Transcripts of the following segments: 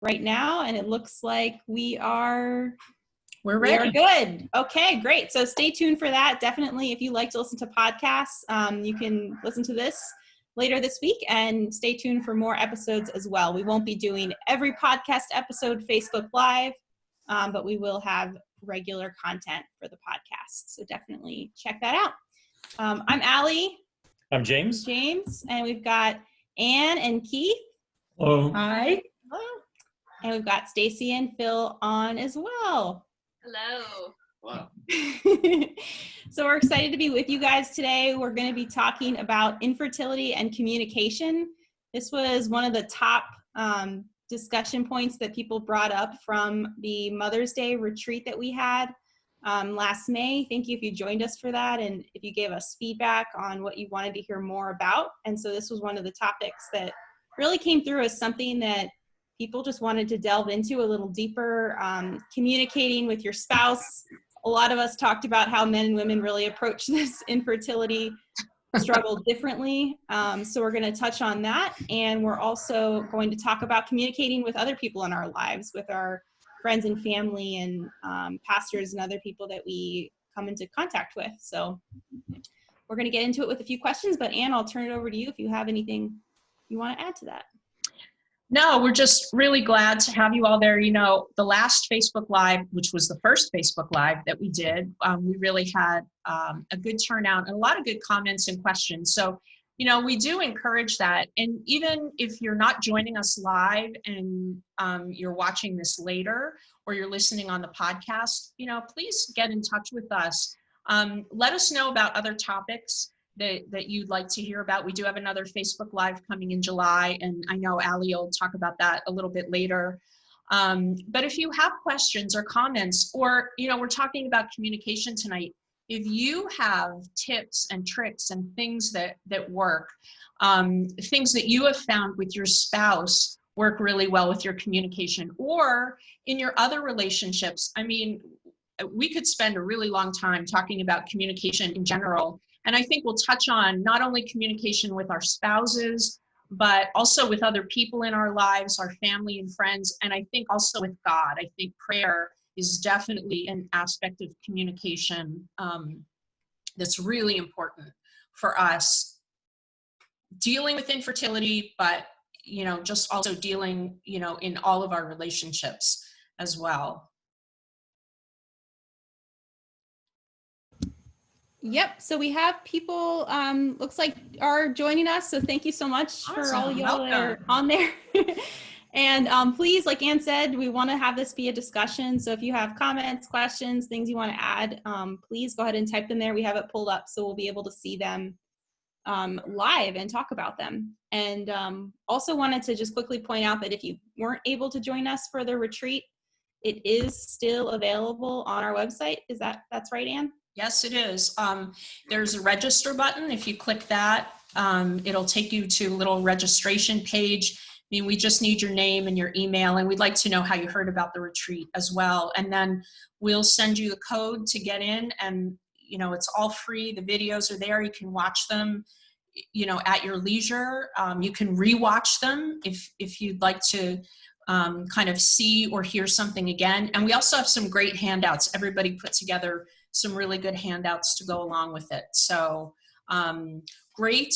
right now, and it looks like We're ready. We are good. Okay, great. So stay tuned for that. Definitely, if you like to listen to podcasts, you can listen to this later this week, and stay tuned for more episodes as well. We won't be doing every podcast episode Facebook Live, but we will have regular content for the podcast. So definitely check that out. I'm Allie. I'm James. And we've got Anne and Keith. Hello. Hi. Hello. And we've got Stacy and Phil on as well. Hello. Wow. So we're excited to be with you guys today. We're going to be talking about infertility and communication. This was one of the top discussion points that people brought up from the Mother's Day retreat that we had last May. Thank you if you joined us for that, and if you gave us feedback on what you wanted to hear more about. And so this was one of the topics that really came through as something that people just wanted to delve into a little deeper. Communicating with your spouse. A lot of us talked about how men and women really approach this infertility struggle differently. So we're going to touch on that. And we're also going to talk about communicating with other people in our lives, with our friends and family and pastors and other people that we come into contact with. So we're going to get into it with a few questions, but Anne, I'll turn it over to you if you have anything you want to add to that. No, we're just really glad to have you all there. You know, the last Facebook Live, which was the first Facebook Live that we did, we really had a good turnout and a lot of good comments and questions. So, you know, we do encourage that. And even if you're not joining us live and you're watching this later or you're listening on the podcast, you know, please get in touch with us. Let us know about other topics that you'd like to hear about. We do have another Facebook Live coming in July, and I know Allie will talk about that a little bit later. But if you have questions or comments, or, you know, we're talking about communication tonight, if you have tips and tricks and things that work, things that you have found with your spouse work really well with your communication, or in your other relationships. I mean, we could spend a really long time talking about communication in general. And I think we'll touch on not only communication with our spouses, but also with other people in our lives, our family and friends, and I think also with God. I think prayer is definitely an aspect of communication that's really important for us, dealing with infertility, but, you know, just also dealing, you know, in all of our relationships as well. Yep. So we have people, looks like are joining us. So thank you so much for all y'all that are on there. And please, like Anne said, we want to have this be a discussion. So if you have comments, questions, things you want to add, please go ahead and type them there. We have it pulled up so we'll be able to see them live and talk about them. And also wanted to just quickly point out that if you weren't able to join us for the retreat, it is still available on our website. That's right, Anne? Yes, it is. There's a register button. If you click that, it'll take you to a little registration page. I mean, we just need your name and your email, and we'd like to know how you heard about the retreat as well. And then we'll send you the code to get in, and, you know, it's all free. The videos are there. You can watch them, you know, at your leisure. You can rewatch them if you'd like to kind of see or hear something again. And we also have some great handouts. Everybody put together some really good handouts to go along with it. So great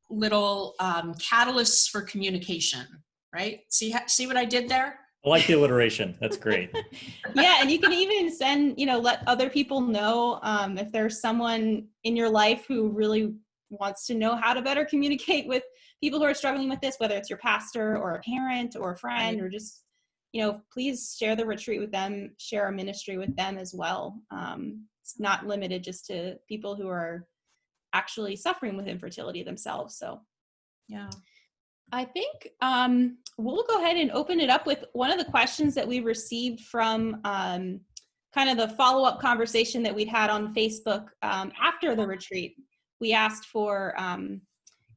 little catalysts for communication, right? See what I did there? I like the alliteration. That's great. Yeah, and you can even send, you know, let other people know if there's someone in your life who really wants to know how to better communicate with people who are struggling with this, whether it's your pastor or a parent or a friend, or just, you know, please share the retreat with them, share our ministry with them as well. It's not limited just to people who are actually suffering with infertility themselves. So yeah, I think we'll go ahead and open it up with one of the questions that we received from kind of the follow-up conversation that we'd had on Facebook after the retreat. We asked for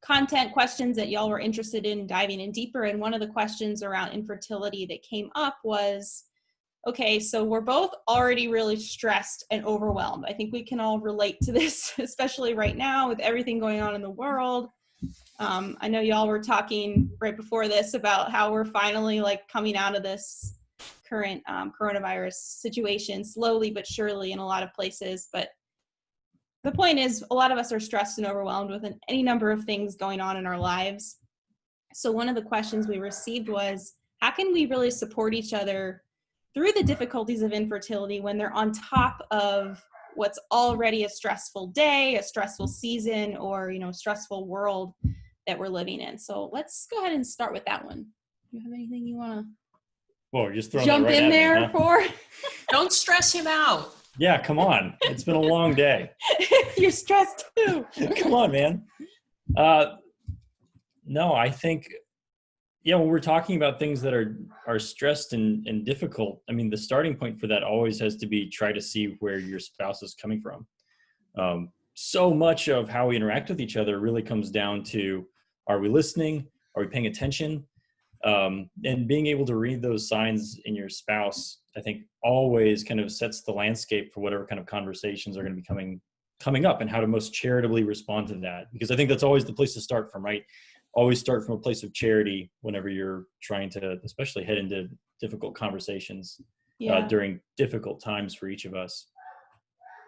content questions that y'all were interested in diving in deeper. And one of the questions around infertility that came up was, okay, so we're both already really stressed and overwhelmed. I think we can all relate to this, especially right now with everything going on in the world. I know y'all were talking right before this about how we're finally like coming out of this current coronavirus situation slowly but surely in a lot of places. But the point is, a lot of us are stressed and overwhelmed with any number of things going on in our lives. So one of the questions we received was, how can we really support each other through the difficulties of infertility when they're on top of what's already a stressful day, a stressful season, or, stressful world that we're living in? So let's go ahead and start with that one. Do you have anything you want to Well, you're just throwing jump that right in at me, there huh? for? Don't stress him out. Yeah, come on. It's been a long day. You're stressed too. Come on, man. No, I think, when we're talking about things that are stressed and difficult, I mean, the starting point for that always has to be try to see where your spouse is coming from. So much of how we interact with each other really comes down to, are we listening? Are we paying attention? And being able to read those signs in your spouse, I think always kind of sets the landscape for whatever kind of conversations are going to be coming up, and how to most charitably respond to that. Because I think that's always the place to start from, right? Always start from a place of charity whenever you're trying to, especially head into difficult conversations during difficult times for each of us.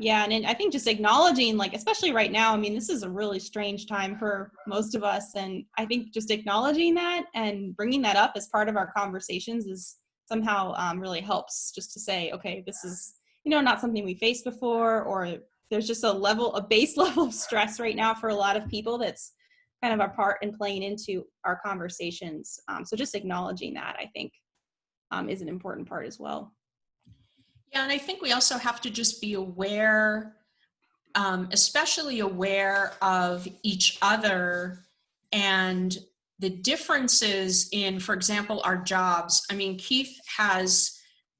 Yeah, and I think just acknowledging, like, especially right now, I mean, this is a really strange time for most of us. And I think just acknowledging that and bringing that up as part of our conversations is somehow really helps, just to say, okay, this is, not something we faced before, or there's just a base level of stress right now for a lot of people that's kind of a part in playing into our conversations. So just acknowledging that, I think, is an important part as well. Yeah, and I think we also have to just be aware, especially aware of each other and the differences in, for example, our jobs. I mean, Keith has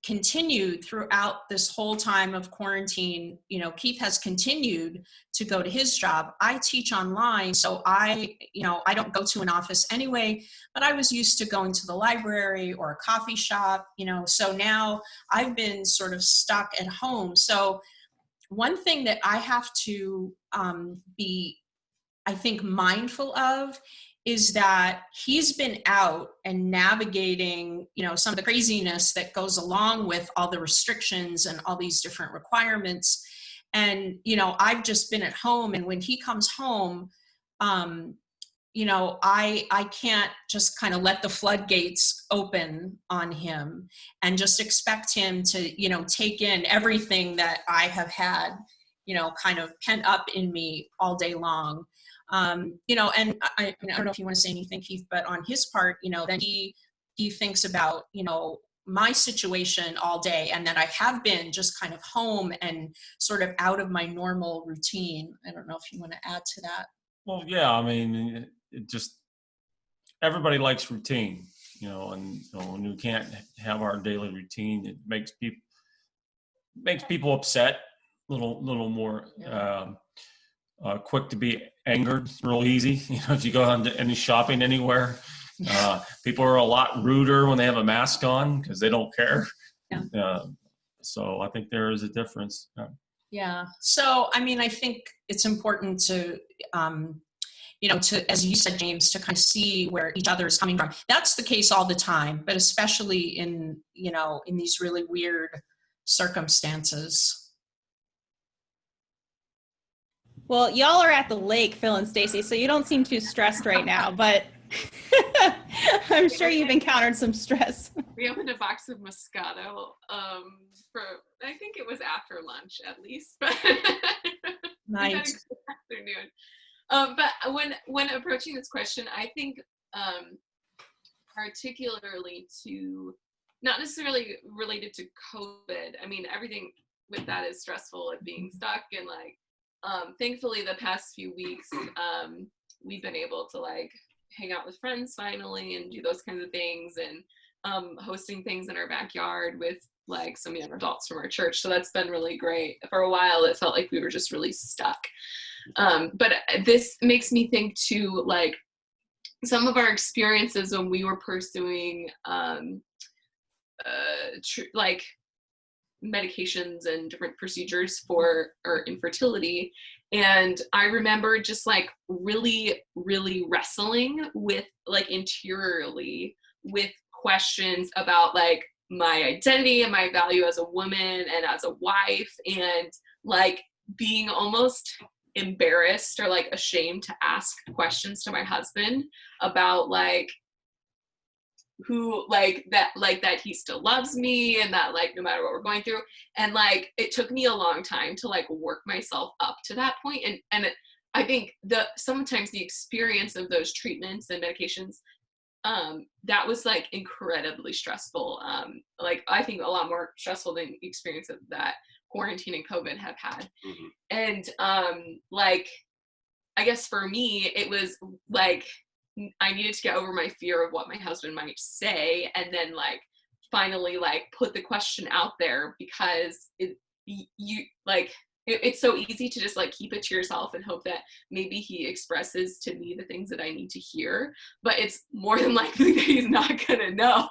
continued throughout this whole time of quarantine. Keith has continued to go to his job. I teach online, so I don't go to an office anyway, but I was used to going to the library or a coffee shop, so now I've been sort of stuck at home. So one thing that I have to be, I think, mindful of is that he's been out and navigating, some of the craziness that goes along with all the restrictions and all these different requirements. And, I've just been at home, and when he comes home, I can't just kind of let the floodgates open on him and just expect him to, take in everything that I have had, kind of pent up in me all day long. And I don't know if you want to say anything, Keith, but on his part, then he thinks about, my situation all day, and that I have been just kind of home and sort of out of my normal routine. I don't know if you want to add to that. Well, yeah, I mean, it just, everybody likes routine, and when we can't have our daily routine, it makes people upset, a little more quick to be angered. It's real easy. If you go on to any shopping anywhere, people are a lot ruder when they have a mask on because they don't care. Yeah. So I think there is a difference. Yeah. So, I mean, I think it's important to, as you said, James, to kind of see where each other is coming from. That's the case all the time, but especially in these really weird circumstances. Well, y'all are at the lake, Phil and Stacy, so you don't seem too stressed right now, but I'm sure you've encountered some stress. We opened a box of Moscato for, I think it was after lunch at least, but Nice. afternoon. But when approaching this question, I think particularly to, not necessarily related to COVID, I mean, everything with that is stressful and being stuck, and like, thankfully the past few weeks, we've been able to like hang out with friends finally and do those kinds of things, and hosting things in our backyard with like some young adults from our church. So that's been really great. For a while, it felt like we were just really stuck. But this makes me think too, like some of our experiences when we were pursuing like medications and different procedures for our infertility. And I remember just like really, really wrestling with like interiorly with questions about like my identity and my value as a woman and as a wife, and like being almost embarrassed or like ashamed to ask questions to my husband about like who like that he still loves me, and that like no matter what we're going through. And like it took me a long time to like work myself up to that point. And I think sometimes the experience of those treatments and medications, that was like incredibly stressful. Like I think a lot more stressful than the experience of that quarantine and COVID have had. And like I guess for me it was like I needed to get over my fear of what my husband might say, and then like finally like put the question out there, because it's so easy to just like keep it to yourself and hope that maybe he expresses to me the things that I need to hear, but it's more than likely that he's not gonna know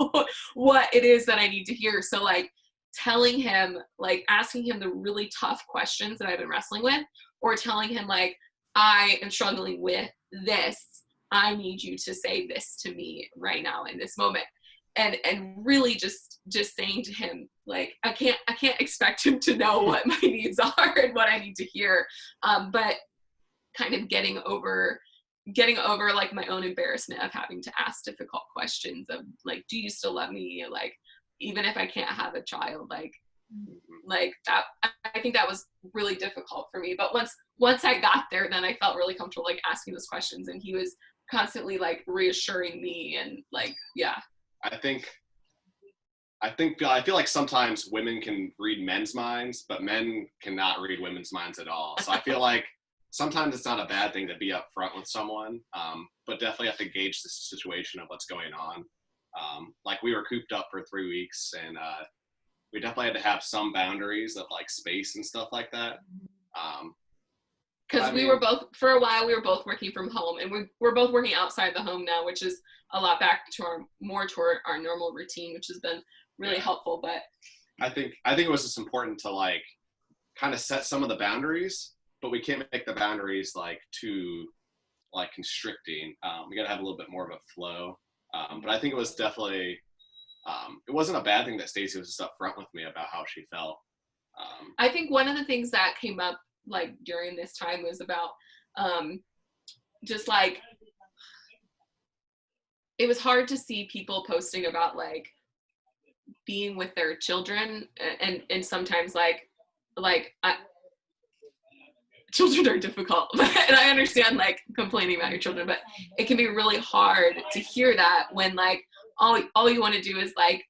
what it is that I need to hear. So like telling him, like asking him the really tough questions that I've been wrestling with, or telling him like, I am struggling with this, I need you to say this to me right now in this moment. And really just saying to him, like, I can't expect him to know what my needs are and what I need to hear. But kind of getting over like my own embarrassment of having to ask difficult questions of like, do you still love me? Like, even if I can't have a child, like that, I think that was really difficult for me. But once I got there, then I felt really comfortable like asking those questions, and he was constantly like reassuring me, and like, yeah. I feel like sometimes women can read men's minds, but men cannot read women's minds at all. So I feel like sometimes it's not a bad thing to be upfront with someone, but definitely have to gauge the situation of what's going on. Like we were cooped up for 3 weeks, and we definitely had to have some boundaries of like space and stuff like that. Because we were both, for a while, we were both working from home, and we're both working outside the home now, which is a lot back to our normal routine, which has been really helpful. But I think it was just important to like kind of set some of the boundaries, but we can't make the boundaries like too like constricting. We got to have a little bit more of a flow. But I think it was definitely, it wasn't a bad thing that Stacey was just upfront with me about how she felt. I think one of the things that came up like during this time was about just like, it was hard to see people posting about like being with their children, and sometimes children are difficult, and I understand like complaining about your children, but it can be really hard to hear that when like all you want to do is like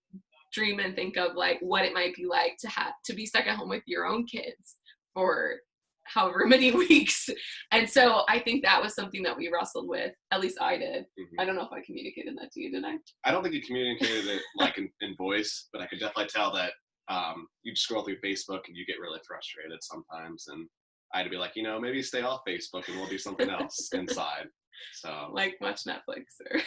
dream and think of like what it might be like to be stuck at home with your own kids for however many weeks. And so I think that was something that we wrestled with, at least I did. I don't know if I communicated that to you, did I? I don't think you communicated it like in voice, but I could definitely tell that you scroll through Facebook and you get really frustrated sometimes, and I had to be like, maybe stay off Facebook and we'll do something else inside. So like watch Netflix or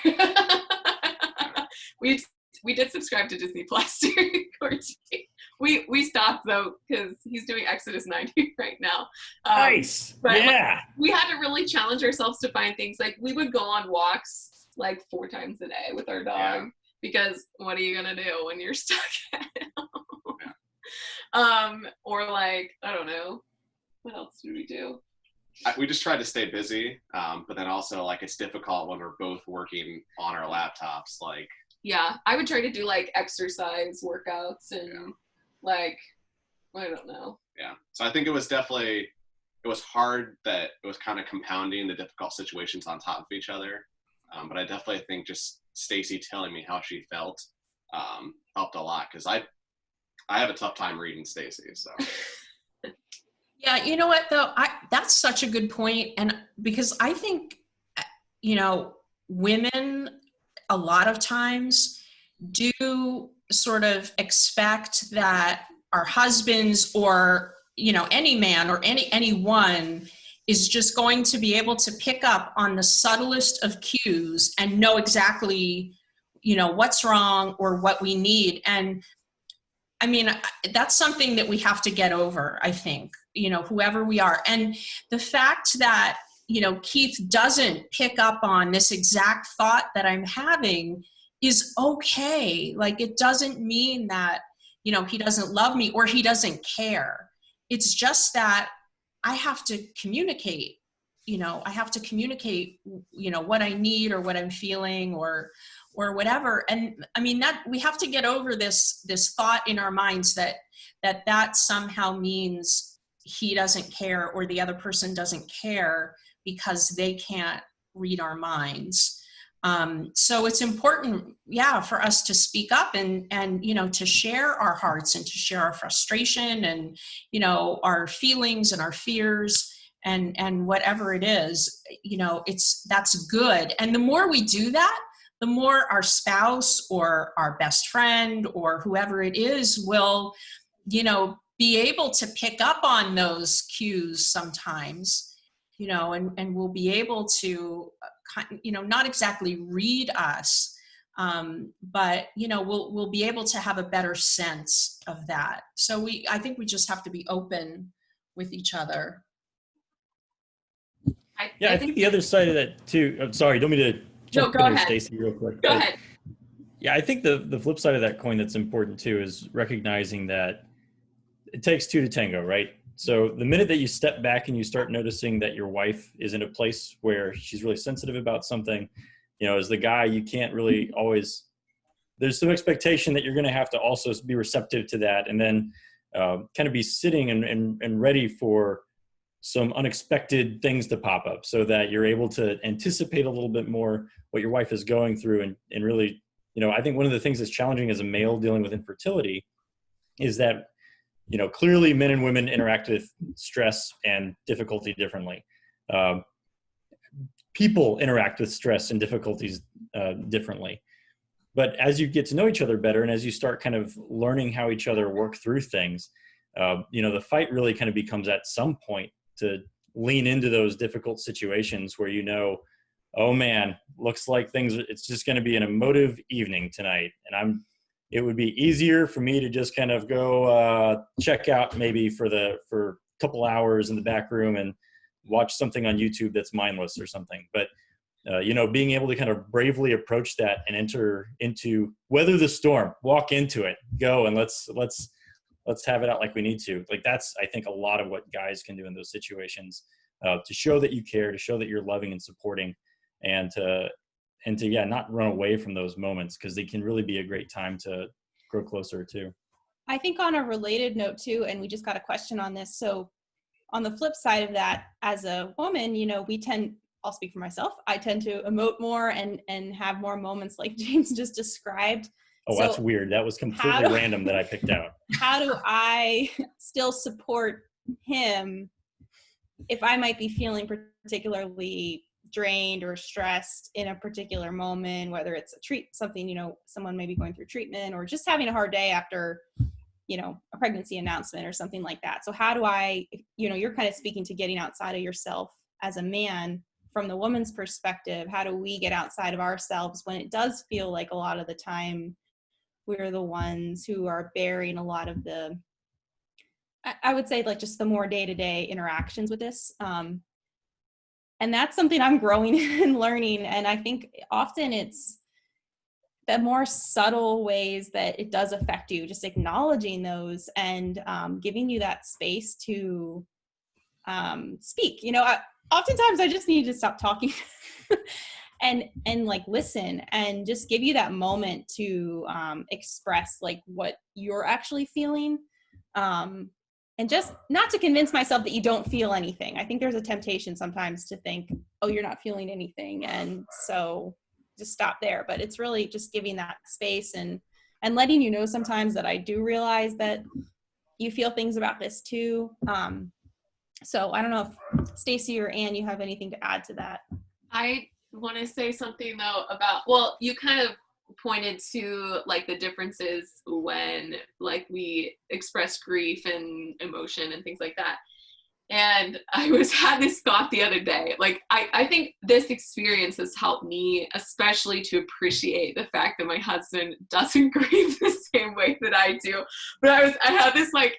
we did subscribe to Disney Plus during quarantine. We stopped though because he's doing Exodus 90 right now. Nice. But yeah. We had to really challenge ourselves to find things. Like we would go on walks like 4 times a day with our dog, because what are you gonna do when you're stuck at home? Or like, I don't know, what else did we do? We just tried to stay busy, but then also like it's difficult when we're both working on our laptops. Like, yeah, I would try to do like exercise workouts and like, I don't know. Yeah. So I think it was hard that it was kind of compounding the difficult situations on top of each other. But I definitely think just Stacey telling me how she felt helped a lot, because I have a tough time reading Stacey. So. Yeah, you know what though? That's such a good point. And because I think, women a lot of times do sort of expect that our husbands or, any man or anyone is just going to be able to pick up on the subtlest of cues and know exactly, what's wrong or what we need. And I mean, that's something that we have to get over, I think, whoever we are. And the fact that, Keith doesn't pick up on this exact thought that I'm having is okay. Like, it doesn't mean that, he doesn't love me or he doesn't care. It's just that I have to communicate, what I need or what I'm feeling or whatever. And I mean, that we have to get over this thought in our minds that somehow means he doesn't care or the other person doesn't care because they can't read our minds. So it's important, for us to speak up and to share our hearts and to share our frustration and, our feelings and our fears and whatever it is, that's good. And the more we do that, the more our spouse or our best friend or whoever it is will, be able to pick up on those cues sometimes, and will be able to, not exactly read us, but, we'll be able to have a better sense of that. So I think we just have to be open with each other. I think the other side of that too, I'm sorry, don't mean to jump in here, Stacy, real quick. Go ahead. Yeah, I think the flip side of that coin that's important too is recognizing that it takes two to tango, right? So the minute that you step back and you start noticing that your wife is in a place where she's really sensitive about something, as the guy, you can't really always, there's some expectation that you're going to have to also be receptive to that, and then kind of be sitting and ready for some unexpected things to pop up so that you're able to anticipate a little bit more what your wife is going through. And really, I think one of the things that's challenging as a male dealing with infertility is that, clearly men and women interact with stress and difficulty differently. People interact with stress and difficulties differently. But as you get to know each other better and as you start kind of learning how each other work through things, the fight really kind of becomes at some point to lean into those difficult situations where, oh man, looks like it's just going to be an emotive evening tonight. And it would be easier for me to just kind of go check out maybe for a couple hours in the back room and watch something on YouTube that's mindless or something. But, being able to kind of bravely approach that and weather the storm, walk into it, go and let's have it out like we need to. Like, that's, I think, a lot of what guys can do in those situations, to show that you care, to show that you're loving and supporting, and to not run away from those moments, because they can really be a great time to grow closer too. I think on a related note too, and we just got a question on this. So on the flip side of that, as a woman, I'll speak for myself. I tend to emote more and have more moments like James just described. Oh, so that's weird. That was completely random that I picked out. How do I still support him if I might be feeling particularly drained or stressed in a particular moment, whether it's someone may be going through treatment or just having a hard day after, a pregnancy announcement or something like that. So how do I, you're kind of speaking to getting outside of yourself as a man from the woman's perspective. How do we get outside of ourselves when it does feel like a lot of the time we're the ones who are bearing a lot of I would say, like, just the more day-to-day interactions with this. And that's something I'm growing and learning. And I think often it's the more subtle ways that it does affect you, just acknowledging those and giving you that space to speak. Oftentimes I just need to stop talking and like listen and just give you that moment to express like what you're actually feeling. And just not to convince myself that you don't feel anything. I think there's a temptation sometimes to think, oh, you're not feeling anything, and so just stop there. But it's really just giving that space and letting you know sometimes that I do realize that you feel things about this too. So I don't know if Stacy or Ann, you have anything to add to that. I want to say something though about, well, you kind of pointed to like the differences when like we express grief and emotion and things like that. And I had this thought the other day, like, I think this experience has helped me, especially to appreciate the fact that my husband doesn't grieve the same way that I do. But I had this like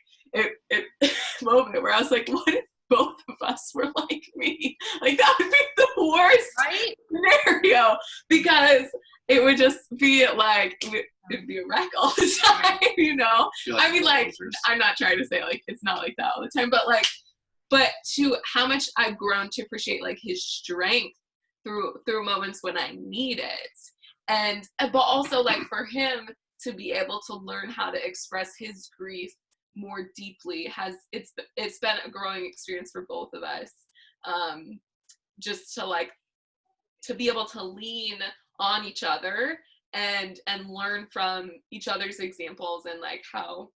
moment where I was like, what if both of us were like me? Like, that would be the worst scenario, because it would just be like, it'd be a wreck all the time, you know? I mean, like, I'm not trying to say like, it's not like that all the time, but like, but to how much I've grown to appreciate like his strength through moments when I need it. And, but also like for him to be able to learn how to express his grief more deeply it's been a growing experience for both of us. Just to be able to lean on each other and learn from each other's examples and like how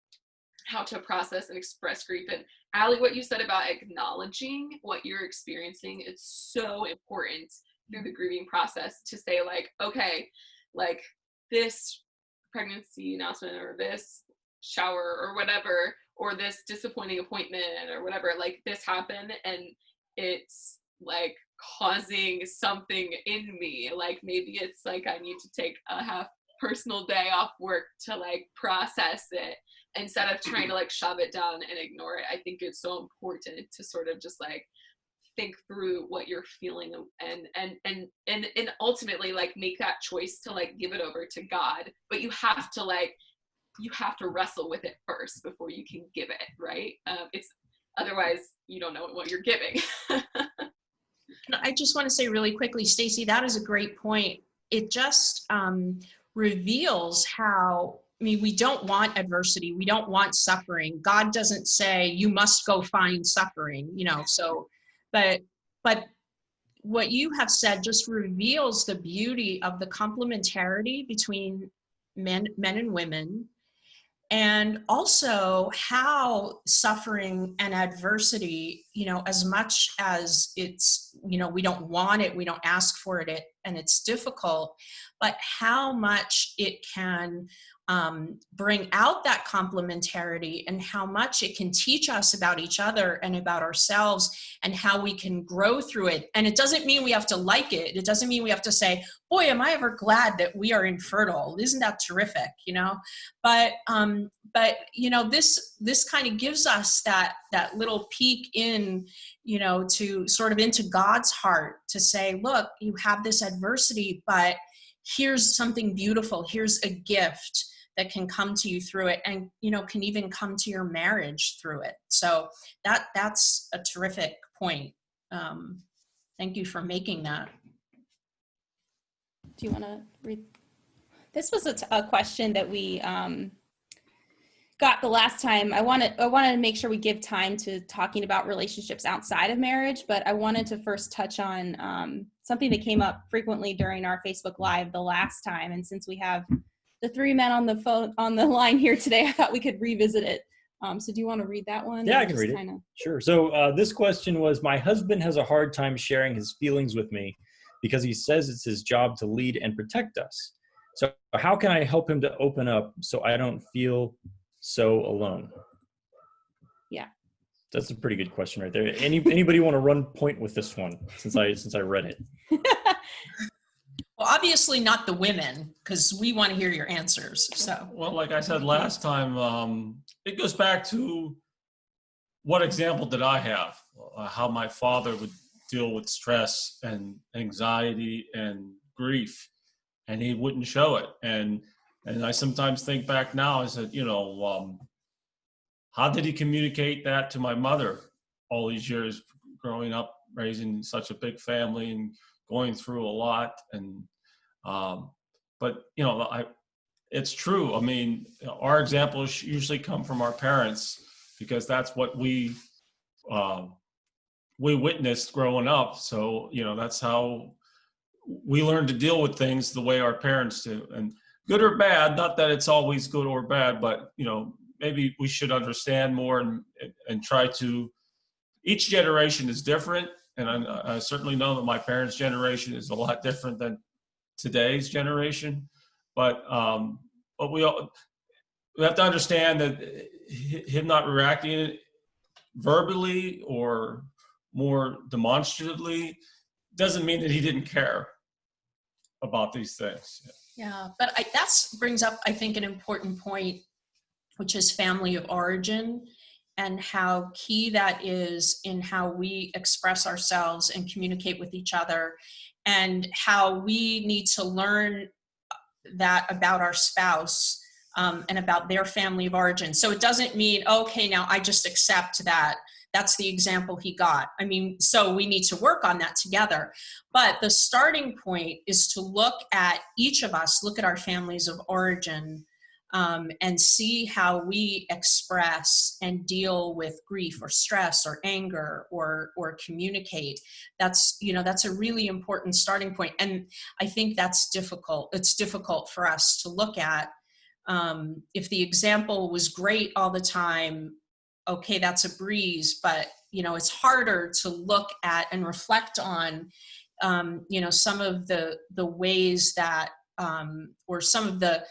to process and express grief. And Allie, what you said about acknowledging what you're experiencing, it's so important through the grieving process to say like, okay, like this pregnancy announcement or this shower or whatever, or this disappointing appointment or whatever, like this happened and it's like causing something in me. Like maybe it's like I need to take a half personal day off work to like process it instead of trying to like shove it down and ignore it. I think it's so important to sort of just like think through what you're feeling and ultimately like make that choice to like give it over to God. But you have to wrestle with it first before you can give it, right? It's otherwise you don't know what you're giving. I just want to say really quickly, Stacy, that is a great point. It just reveals how, I mean, we don't want adversity. We don't want suffering. God doesn't say you must go find suffering, you know, so, but what you have said just reveals the beauty of the complementarity between men and women, and also how suffering and adversity, you know, as much as it's, you know, we don't want it, we don't ask for it, and it's difficult, but how much it can bring out that complementarity and how much it can teach us about each other and about ourselves and how we can grow through it. And it doesn't mean we have to like it. It doesn't mean we have to say, boy, am I ever glad that we are infertile. Isn't that terrific, you know? But you know, this kind of gives us that little peek in, you know, to sort of into God's heart to say, look, you have this adversity, but here's something beautiful. Here's a gift that can come to you through it, and, you know, can even come to your marriage through it. So that's a terrific point. Thank you for making that. Do you want to read? This was a question that we got the last time. I wanted to make sure we give time to talking about relationships outside of marriage, but I wanted to first touch on something that came up frequently during our Facebook Live the last time. And since we have the three men on the line here today, I thought we could revisit it. So do you want to read that one? Yeah, I can read it. Sure. So this question was, my husband has a hard time sharing his feelings with me because he says it's his job to lead and protect us. So how can I help him to open up so I don't feel so alone? Yeah. That's a pretty good question right there. Anybody want to run point with this one since I read it? Well, obviously not the women, because we want to hear your answers. So, well, like I said last time, it goes back to what example did I have? How my father would deal with stress and anxiety and grief, and he wouldn't show it. And I sometimes think back now, I said, you know, how did he communicate that to my mother all these years growing up, raising such a big family and going through a lot? And but you know, it's true. I mean, our examples usually come from our parents because that's what we witnessed growing up. So you know, that's how we learn to deal with things, the way our parents do. And good or bad, not that it's always good or bad, but you know, maybe we should understand more and try to. Each generation is different, and I certainly know that my parents' generation is a lot different than today's generation. But we have to understand that him not reacting verbally or more demonstratively, doesn't mean that he didn't care about these things. Yeah, but that brings up, I think, an important point, which is family of origin, and how key that is in how we express ourselves and communicate with each other, and how we need to learn that about our spouse and about their family of origin. So it doesn't mean, okay, now I just accept that that's the example he got. I mean, so we need to work on that together. But the starting point is to look at each of us, look at our families of origin, and see how we express and deal with grief or stress or anger or communicate. That's a really important starting point. And I think that's difficult. It's difficult for us to look at. If the example was great all the time, okay, that's a breeze, but it's harder to look at and reflect on some of the ways that or some of the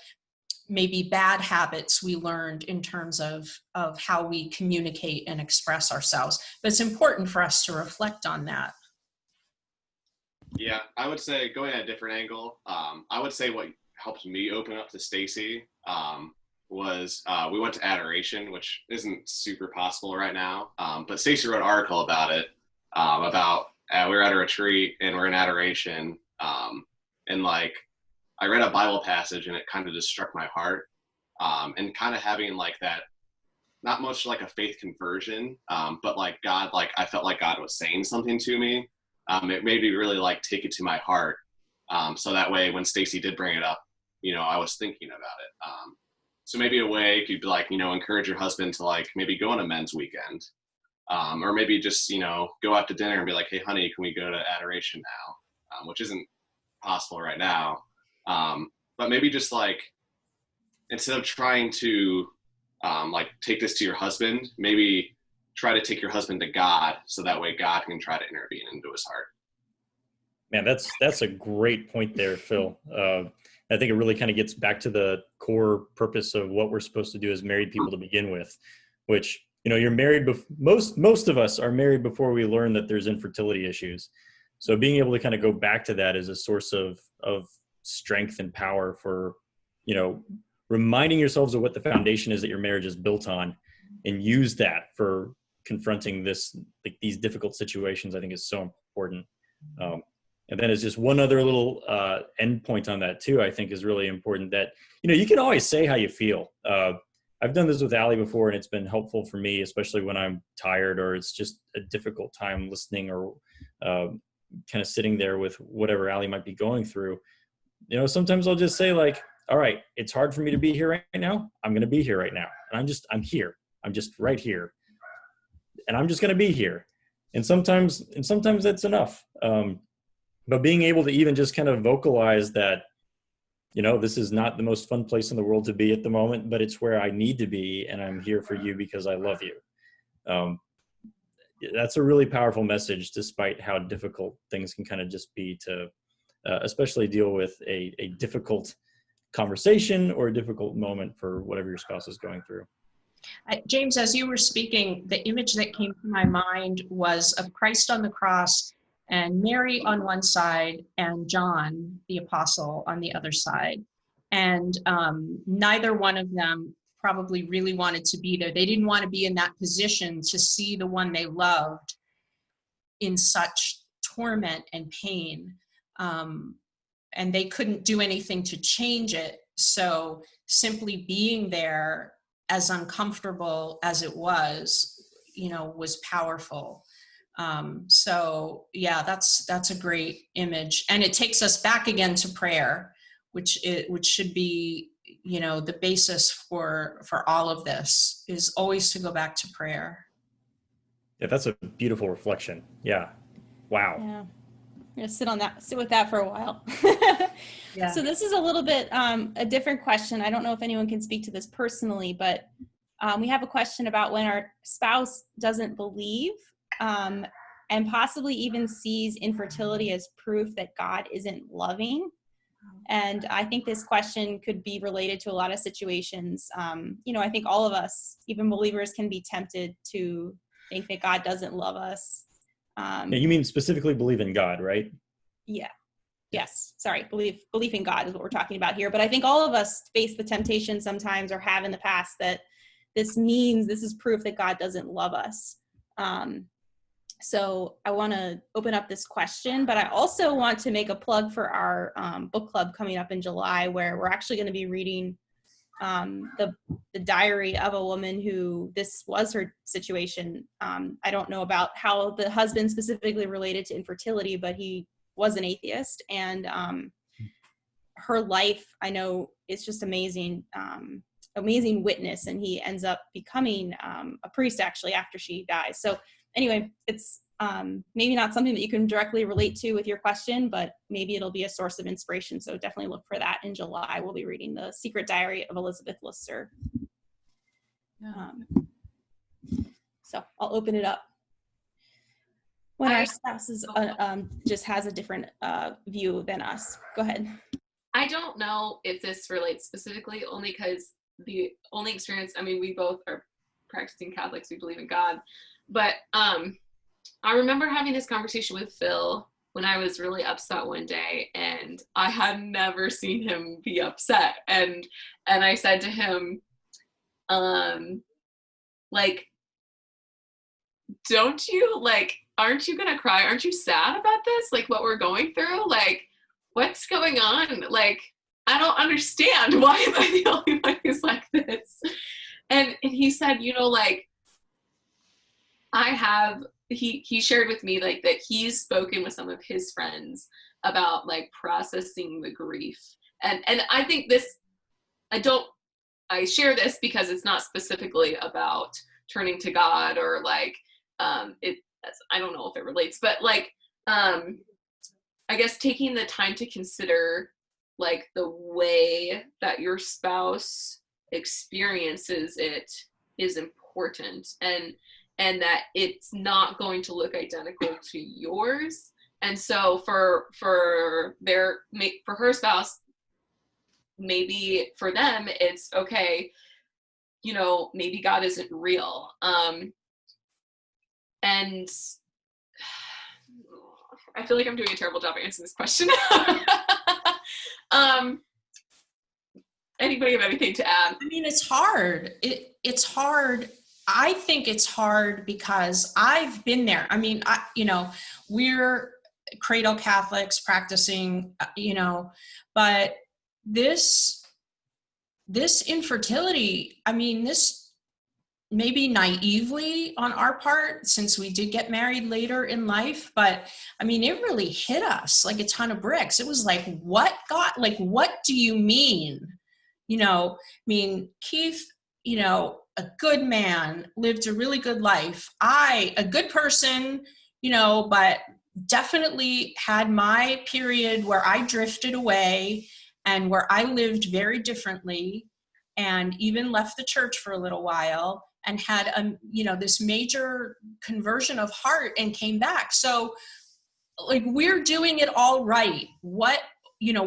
maybe bad habits we learned in terms of how we communicate and express ourselves. But it's important for us to reflect on that. Yeah, I would say, going at a different angle, I would say what helped me open up to Stacy was we went to adoration, which isn't super possible right now. But Stacy wrote an article about it, we were at a retreat and we're in adoration. And like, I read a Bible passage and it kind of just struck my heart. And kind of having like that, not much like a faith conversion, but like God, like I felt like God was saying something to me. It made me really like take it to my heart. So that way when Stacy did bring it up, I was thinking about it. So maybe a way could be like, encourage your husband to like maybe go on a men's weekend. Or maybe just, go out to dinner and be like, hey, honey, can we go to adoration now? Which isn't possible right now. But maybe just like, instead of trying to like take this to your husband, maybe try to take your husband to God, so that way God can try to intervene into his heart. Man, that's a great point there, Phil. I think it really kind of gets back to the core purpose of what we're supposed to do as married people to begin with, which, you're married. Most of us are married before we learn that there's infertility issues. So being able to kind of go back to that is a source of strength and power for, reminding yourselves of what the foundation is that your marriage is built on, and use that for confronting these difficult situations. I think is so important. And then it's just one other little end point on that too, I think is really important, that, you can always say how you feel. I've done this with Allie before, and it's been helpful for me, especially when I'm tired or it's just a difficult time listening or kind of sitting there with whatever Allie might be going through. Sometimes I'll just say like, all right, it's hard for me to be here right now. I'm going to be here right now. And I'm here. I'm just right here. And I'm just going to be here. And sometimes that's enough. But being able to even just kind of vocalize that, this is not the most fun place in the world to be at the moment, but it's where I need to be. And I'm here for you because I love you. That's a really powerful message, despite how difficult things can kind of just be to especially deal with a difficult conversation or a difficult moment for whatever your spouse is going through. James, as you were speaking, the image that came to my mind was of Christ on the cross and Mary on one side and John, the apostle, on the other side. And neither one of them probably really wanted to be there. They didn't want to be in that position to see the one they loved in such torment and pain. And they couldn't do anything to change it. So simply being there, as uncomfortable as it was powerful. So yeah, that's a great image. And it takes us back again to prayer, which should be, the basis for all of this, is always to go back to prayer. Yeah, that's a beautiful reflection. Yeah. Wow. Yeah. I'm gonna sit with that for a while. Yeah. So this is a little bit a different question. I don't know if anyone can speak to this personally, but we have a question about when our spouse doesn't believe and possibly even sees infertility as proof that God isn't loving. And I think this question could be related to a lot of situations. I think all of us, even believers, can be tempted to think that God doesn't love us. Yeah, you mean specifically believe in God, right? Yeah. Yes. Sorry. Belief in God is what we're talking about here. But I think all of us face the temptation sometimes, or have in the past, that this is proof that God doesn't love us. So I want to open up this question, but I also want to make a plug for our book club coming up in July, where we're actually going to be reading the diary of a woman who this was her situation. I don't know about how the husband specifically related to infertility, but he was an atheist, and her life, I know, is just amazing witness, and he ends up becoming a priest actually after she dies. So anyway, it's maybe not something that you can directly relate to with your question, but maybe it'll be a source of inspiration. So definitely look for that in July. We'll be reading The Secret Diary of Elizabeth Lister. So I'll open it up. When our spouse is, just has a different view than us. Go ahead. I don't know if this relates specifically, only because the only experience, I mean, we both are practicing Catholics, we believe in God, but I remember having this conversation with Phil when I was really upset one day, and I had never seen him be upset, and I said to him, like, don't you, like, aren't you gonna cry? Aren't you sad about this? Like, what we're going through? Like, what's going on? Like, I don't understand. Why am I the only one who's like this? And he said, you know, like, he shared with me, like, that he's spoken with some of his friends about, like, processing the grief. And I think this, I share this because it's not specifically about turning to God, or like, I don't know if it relates, but like, I guess taking the time to consider, like, the way that your spouse experiences it is important, and that it's not going to look identical to yours. And so for her spouse, maybe for them it's okay, you know, maybe God isn't real. And I feel like I'm doing a terrible job of answering this question. Anybody have anything to add? I mean, it's hard. It's hard. I think it's hard because I've been there. I mean, we're cradle Catholics practicing, but this infertility, I mean, this maybe naively on our part, since we did get married later in life, but I mean, it really hit us like a ton of bricks. It was like, what do you mean? I mean, Keith, a good man, lived a really good life. A good person, but definitely had my period where I drifted away and where I lived very differently, and even left the church for a little while, and had this major conversion of heart and came back. So, like, we're doing it all right. What,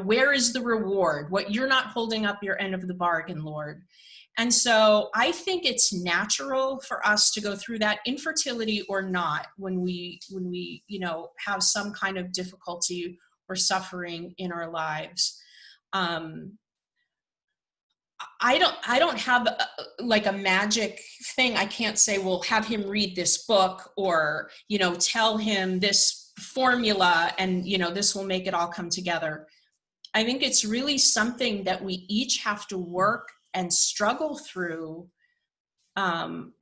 where is the reward? What, you're not holding up your end of the bargain, Lord. And so I think it's natural for us to go through that, infertility or not, when we have some kind of difficulty or suffering in our lives. I don't have a magic thing. I can't say, well, have him read this book, or, tell him this formula and, this will make it all come together. I think it's really something that we each have to work and struggle through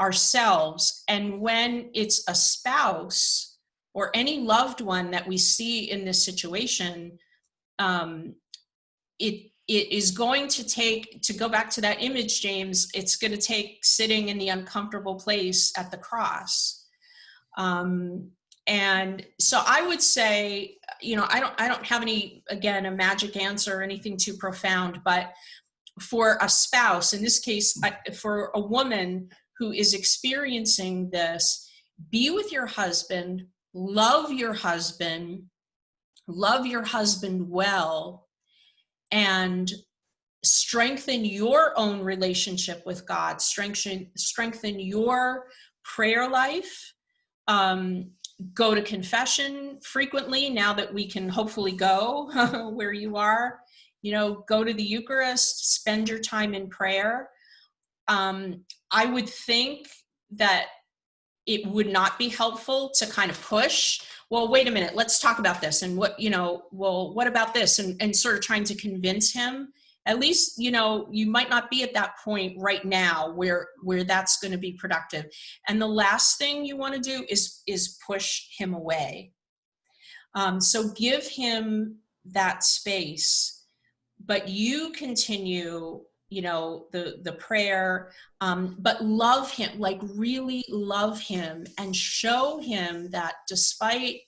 ourselves. And when it's a spouse or any loved one that we see in this situation, it is going to take, to go back to that image, James, it's going to take sitting in the uncomfortable place at the cross. And so I would say, I don't have any, again, a magic answer or anything too profound, but for a spouse, in this case, for a woman who is experiencing this, be with your husband, love your husband well, and strengthen your own relationship with God, strengthen your prayer life, go to confession frequently now that we can hopefully go where you are, go to the Eucharist, spend your time in prayer. I would think that it would not be helpful to kind of push, well, wait a minute, let's talk about this. And what about this? And sort of trying to convince him. At least, you might not be at that point right now where that's going to be productive. And the last thing you want to do is push him away. So give him that space, but you continue, the prayer, but love him, like really love him, and show him that despite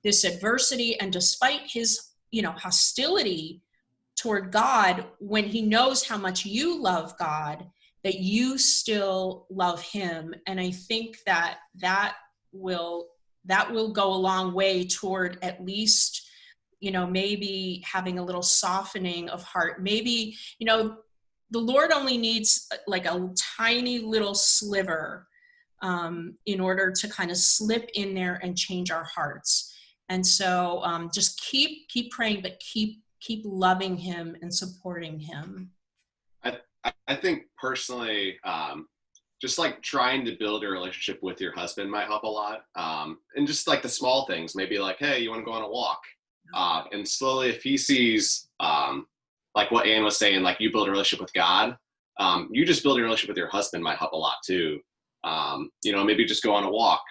this adversity and despite his, hostility toward God, when he knows how much you love God, that you still love him. And I think that will go a long way toward at least, maybe having a little softening of heart. Maybe, the Lord only needs like a tiny little sliver in order to kind of slip in there and change our hearts. And so just keep praying, but keep loving him and supporting him. I think personally, just like trying to build a relationship with your husband might help a lot. And just like the small things, maybe like, hey, you want to go on a walk? And slowly, if he sees, like what Ann was saying, like you build a relationship with God, you just building a relationship with your husband might help a lot too. Maybe just go on a walk.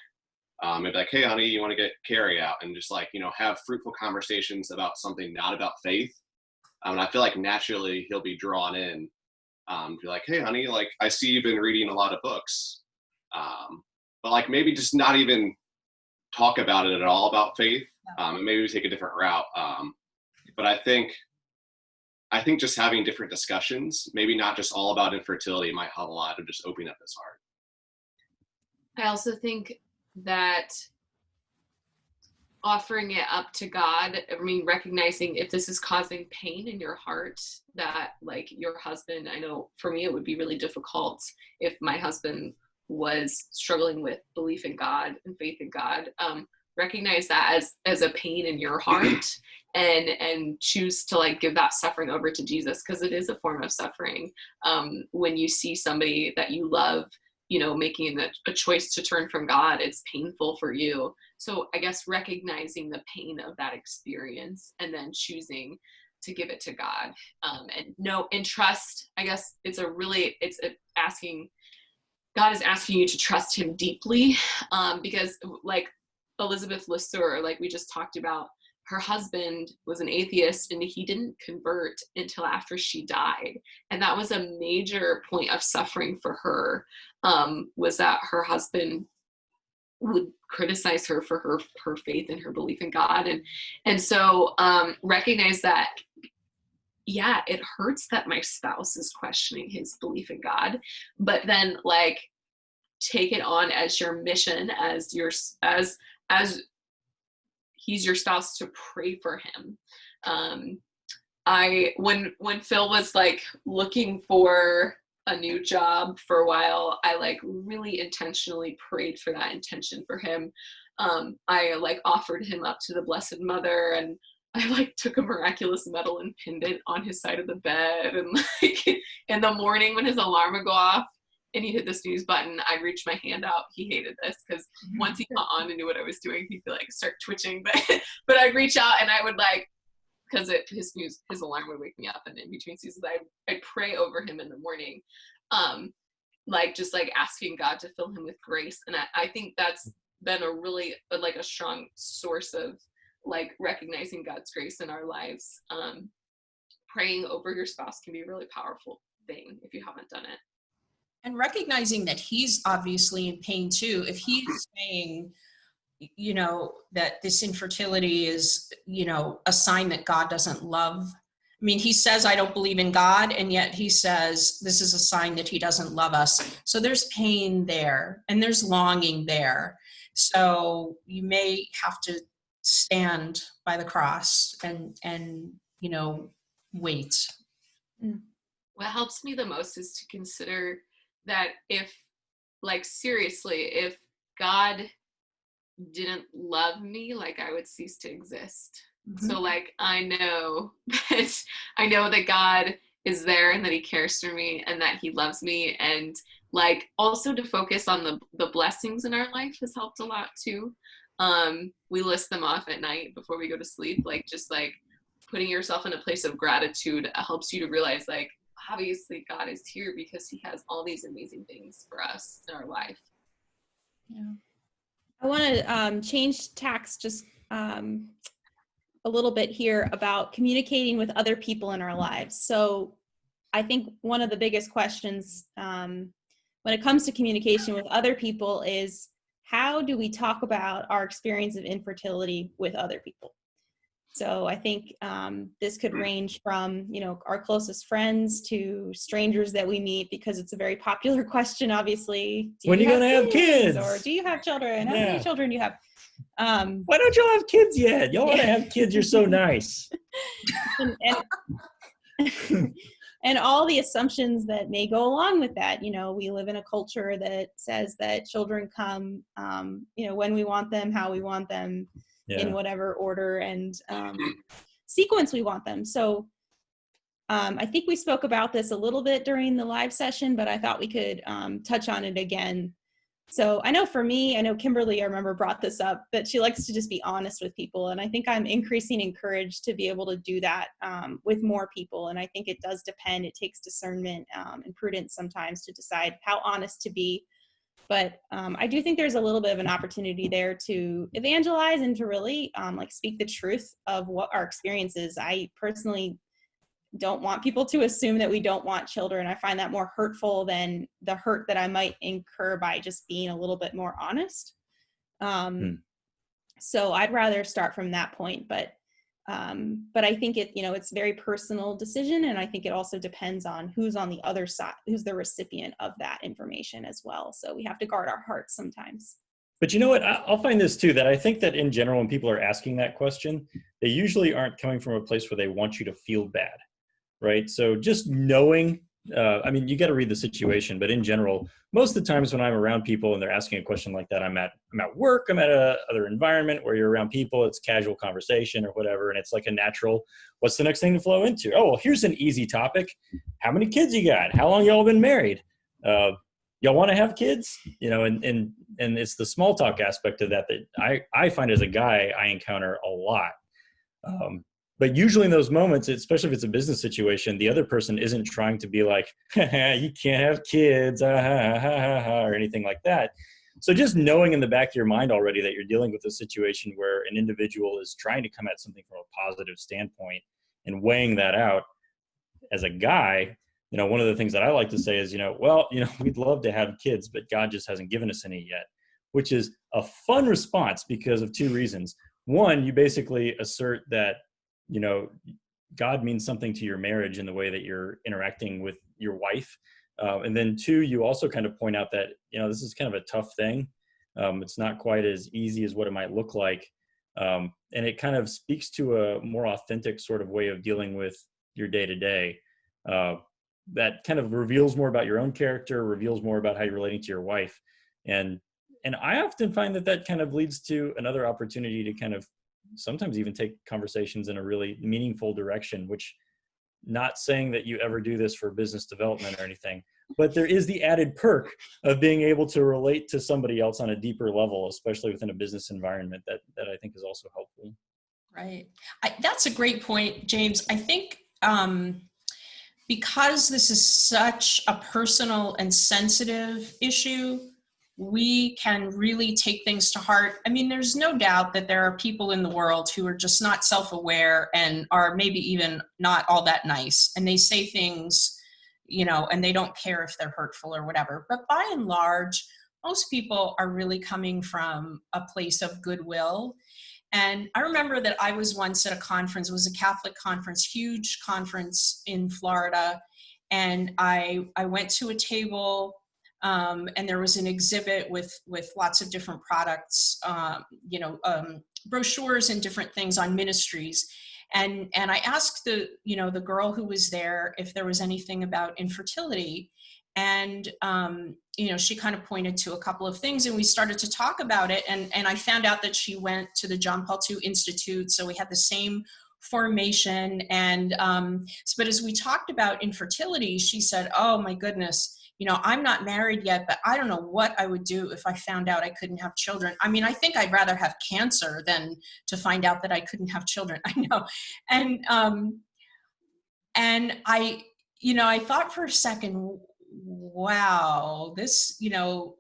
Maybe like, hey, honey, you want to get Carrie out, and just like, have fruitful conversations about something not about faith. And I feel like naturally he'll be drawn in. Be like, hey, honey, like I see you've been reading a lot of books, but like maybe just not even talk about it at all about faith, and maybe we take a different route. But I think just having different discussions, maybe not just all about infertility, might help a lot of just opening up his heart. I also think that offering it up to God, recognizing if this is causing pain in your heart, that like your husband, I know for me it would be really difficult if my husband was struggling with belief in God and faith in God. Recognize that as a pain in your heart, and choose to like give that suffering over to Jesus, because it is a form of suffering. When you see somebody that you love, making a choice to turn from God, it's painful for you. So I guess recognizing the pain of that experience and then choosing to give it to God, and trust. I guess God is asking you to trust him deeply, because like Elizabeth Lesueur, like we just talked about, her husband was an atheist and he didn't convert until after she died. And that was a major point of suffering for her, was that her husband would criticize her for her faith and her belief in God. And so recognize that, yeah, it hurts that my spouse is questioning his belief in God, but then like take it on as your mission, as he's your spouse, to pray for him. When Phil was like looking for a new job for a while, I like really intentionally prayed for that intention for him. I like offered him up to the Blessed Mother, and I like took a miraculous medal and pinned it on his side of the bed. And like in the morning when his alarm would go off and he hit the snooze button, I'd reach my hand out. He hated this because once he got on and knew what I was doing, he'd like start twitching. But I'd reach out and I would like, because his alarm would wake me up, and in between snoozes I'd pray over him in the morning, like just like asking God to fill him with grace. And I think that's been a really like a strong source of like recognizing God's grace in our lives. Praying over your spouse can be a really powerful thing if you haven't done it. And recognizing that he's obviously in pain too. If he's saying, that this infertility is, a sign that God doesn't love. I mean, he says, I don't believe in God, and yet he says, this is a sign that he doesn't love us. So there's pain there, and there's longing there. So you may have to stand by the cross and wait. What helps me the most is to consider that if like seriously, if God didn't love me, like I would cease to exist. So like I know that God is there and that he cares for me and that he loves me, and like also to focus on the blessings in our life has helped a lot too. We list them off at night before we go to sleep, like just like putting yourself in a place of gratitude helps you to realize like obviously God is here because he has all these amazing things for us in our life. Yeah. I want to change tacks just a little bit here about communicating with other people in our lives. So I think one of the biggest questions when it comes to communication with other people is, how do we talk about our experience of infertility with other people? So I think this could range from, you know, our closest friends to strangers that we meet, because it's a very popular question, obviously. When are you going to have kids? Or do you have children? How many children do you have? Why don't y'all have kids yet? Y'all want to have kids. You're so nice. And all the assumptions that may go along with that. You know, we live in a culture that says that children come, you know, when we want them, how we want them, in whatever order and sequence we want them. So I think we spoke about this a little bit during the live session, but I thought we could touch on it again. So I know for me, I know Kimberly, I remember, brought this up, that she likes to just be honest with people. And I think I'm increasing encouraged to be able to do that with more people. And I think it does depend. It takes discernment and prudence sometimes to decide how honest to be. But I do think there's a little bit of an opportunity there to evangelize and to really like speak the truth of what our experience is. I personally don't want people to assume that we don't want children. I find that more hurtful than the hurt that I might incur by just being a little bit more honest. So I'd rather start from that point, but I think it, you know, it's a very personal decision. And I think it also depends on who's on the other side, who's the recipient of that information as well. So we have to guard our hearts sometimes. But you know what, I'll find this too, that I think that in general, when people are asking that question, they usually aren't coming from a place where they want you to feel bad. Right. So just knowing, I mean, you got to read the situation, but in general, most of the times when I'm around people and they're asking a question like that, I'm at work, I'm at a other environment where you're around people, it's casual conversation or whatever. And it's like a natural, what's the next thing to flow into? Oh, well, here's an easy topic. How many kids you got? How long y'all been married? Y'all want to have kids? You know, and it's the small talk aspect of that I find as a guy, I encounter a lot. But usually in those moments, especially if it's a business situation, the other person isn't trying to be like, you can't have kids, or anything like that. So just knowing in the back of your mind already that you're dealing with a situation where an individual is trying to come at something from a positive standpoint and weighing that out as a guy, you know, one of the things that I like to say is, you know, well, you know, we'd love to have kids, but God just hasn't given us any yet, which is a fun response because of two reasons. One, you basically assert that, you know, God means something to your marriage in the way that you're interacting with your wife. And then two, you also kind of point out that, you know, this is kind of a tough thing. It's not quite as easy as what it might look like. And it kind of speaks to a more authentic sort of way of dealing with your day to day. That kind of reveals more about your own character, reveals more about how you're relating to your wife. And I often find that kind of leads to another opportunity to kind of sometimes even take conversations in a really meaningful direction, which, not saying that you ever do this for business development or anything, but there is the added perk of being able to relate to somebody else on a deeper level, especially within a business environment, that I think is also helpful. Right. That's a great point, James. I think because this is such a personal and sensitive issue, we can really take things to heart. I mean, there's no doubt that there are people in the world who are just not self-aware and are maybe even not all that nice. And they say things, you know, and they don't care if they're hurtful or whatever. But by and large, most people are really coming from a place of goodwill. And I remember that I was once at a conference, it was a Catholic conference, huge conference in Florida. And I went to a table and there was an exhibit with lots of different products, brochures and different things on ministries. And I asked the girl who was there if there was anything about infertility. And, you know, she kind of pointed to a couple of things, and we started to talk about it. And I found out that she went to the John Paul II Institute. So we had the same formation. And, but as we talked about infertility, she said, oh my goodness, you know, I'm not married yet, but I don't know what I would do if I found out I couldn't have children. I mean, I think I'd rather have cancer than to find out that I couldn't have children. I know. And I, you know, I thought for a second, wow, this, you know,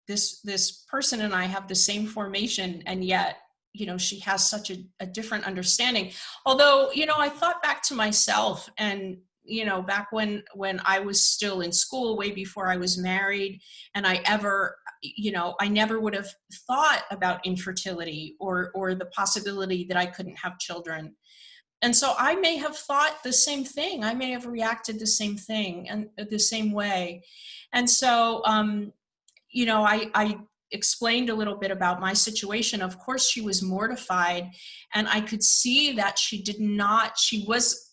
this person and I have the same formation, and yet, you know, she has such a different understanding. Although, you know, I thought back to myself, and, you know, back when I was still in school, way before I was married, and I ever, you know, I never would have thought about infertility or the possibility that I couldn't have children. And so I may have thought the same thing. I may have reacted the same thing and the same way. And so, you know, I explained a little bit about my situation. Of course, she was mortified, and I could see that she did not, she was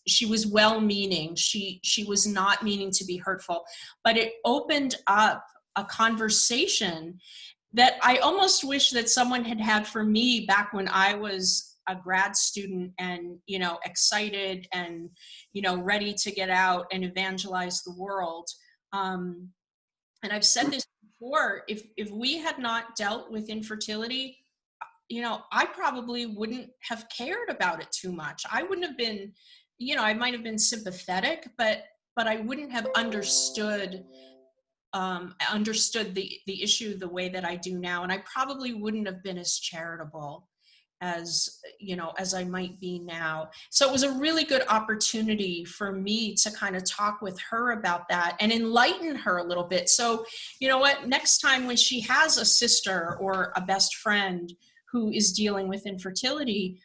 well-meaning. She was not meaning to be hurtful, but it opened up a conversation that I almost wish that someone had had for me back when I was a grad student and, you know, excited and, you know, ready to get out and evangelize the world. And I've said this before, if we had not dealt with infertility, you know, I probably wouldn't have cared about it too much. I wouldn't have been, you know, I might have been sympathetic, but I wouldn't have understood the issue the way that I do now. And I probably wouldn't have been as charitable as, you know, as I might be now. So it was a really good opportunity for me to kind of talk with her about that and enlighten her a little bit. So, you know what, next time when she has a sister or a best friend who is dealing with infertility,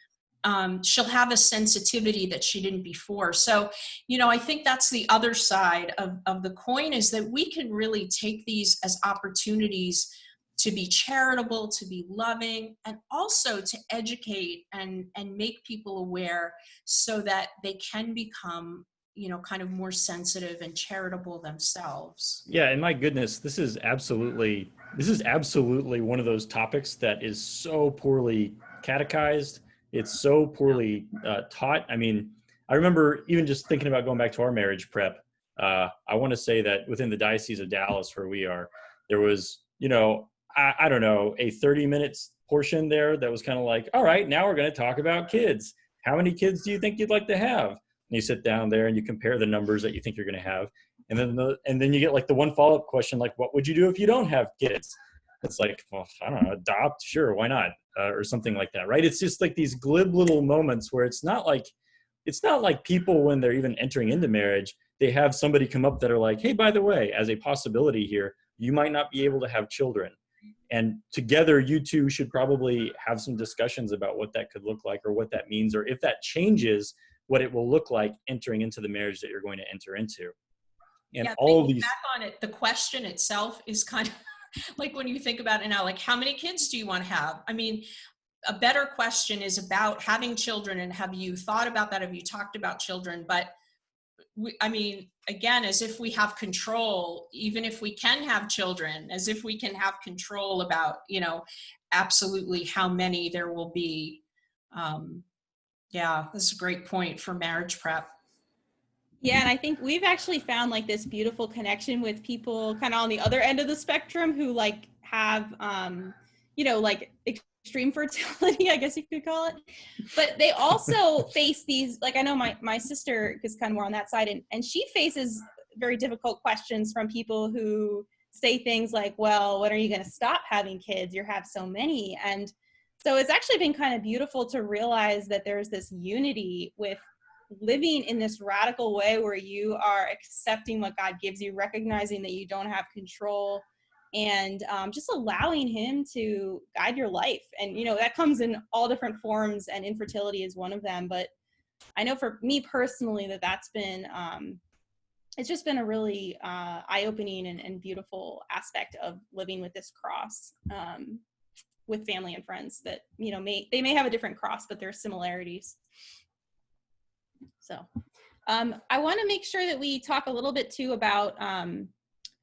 she'll have a sensitivity that she didn't before. So, you know, I think that's the other side of the coin, is that we can really take these as opportunities to be charitable, to be loving, and also to educate and make people aware so that they can become, you know, kind of more sensitive and charitable themselves. Yeah, and my goodness, this is absolutely one of those topics that is so poorly catechized. It's so poorly taught. I mean, I remember even just thinking about going back to our marriage prep. I want to say that within the Diocese of Dallas, where we are, there was, you know, I don't know, a 30 minutes portion there that was kind of like, all right, now we're going to talk about kids. How many kids do you think you'd like to have? And you sit down there and you compare the numbers that you think you're going to have. And then you get like the one follow-up question, like, what would you do if you don't have kids? It's like, well, I don't know, adopt, sure, why not? Or something like that, right? It's just like these glib little moments where it's not like people, when they're even entering into marriage, they have somebody come up that are like, hey, by the way, as a possibility here, you might not be able to have children. And together, you two should probably have some discussions about what that could look like, or what that means, or if that changes, what it will look like entering into the marriage that you're going to enter into. And yeah, all these, back on it, the question itself is kind of like, when you think about it now, like, how many kids do you want to have? I mean, a better question is about having children, and have you thought about that? Have you talked about children? But I mean, again, as if we have control, even if we can have children, as if we can have control about, you know, absolutely how many there will be. Yeah, that's a great point for marriage prep. Yeah, and I think we've actually found like this beautiful connection with people kind of on the other end of the spectrum who like have, you know, like extreme fertility, I guess you could call it. But they also face these, like, I know my sister is kind of more on that side, and she faces very difficult questions from people who say things like, well, when are you going to stop having kids? You have so many. And so it's actually been kind of beautiful to realize that there's this unity with living in this radical way where you are accepting what God gives you, recognizing that you don't have control, and just allowing him to guide your life. And, you know, that comes in all different forms, and infertility is one of them. But I know for me personally that's been, it's just been a really eye-opening and beautiful aspect of living with this cross, with family and friends that, you know, they may have a different cross, but there's similarities. So I want to make sure that we talk a little bit too about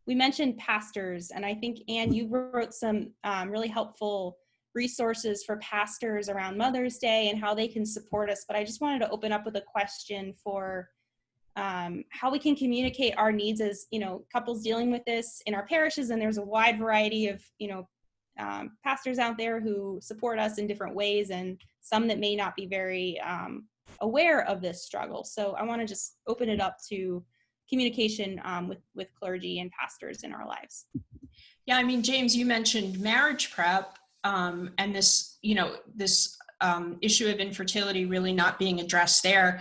we mentioned pastors, and I think, Anne, you wrote some really helpful resources for pastors around Mother's Day and how they can support us. But I just wanted to open up with a question for how we can communicate our needs as, couples dealing with this in our parishes. And there's a wide variety of, pastors out there who support us in different ways, and some that may not be very aware of this struggle. So I want to just open it up to communication with clergy and pastors in our lives. Yeah, I mean, James, you mentioned marriage prep, and this, this issue of infertility really not being addressed there.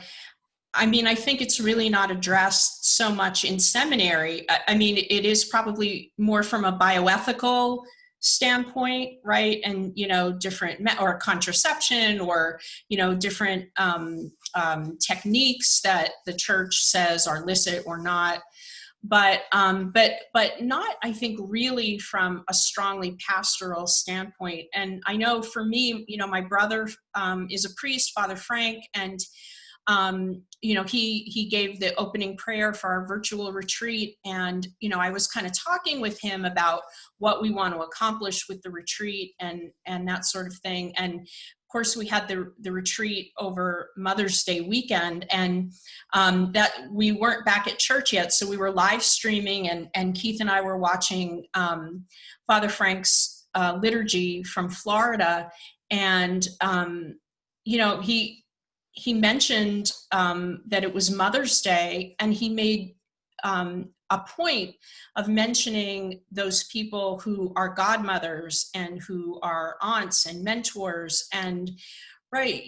I mean, I think it's really not addressed so much in seminary. I mean, it is probably more from a bioethical standpoint, right? And, different, or contraception, or, different techniques that the church says are illicit or not. But not, I think, really from a strongly pastoral standpoint. And I know for me, my brother is a priest, Father Frank, and he gave the opening prayer for our virtual retreat. And, I was kind of talking with him about what we want to accomplish with the retreat and that sort of thing. And of course, we had the retreat over Mother's Day weekend, and that we weren't back at church yet. So we were live streaming, and Keith and I were watching Father Frank's liturgy from Florida. And, he mentioned that it was Mother's Day, and he made a point of mentioning those people who are godmothers and who are aunts and mentors, and right,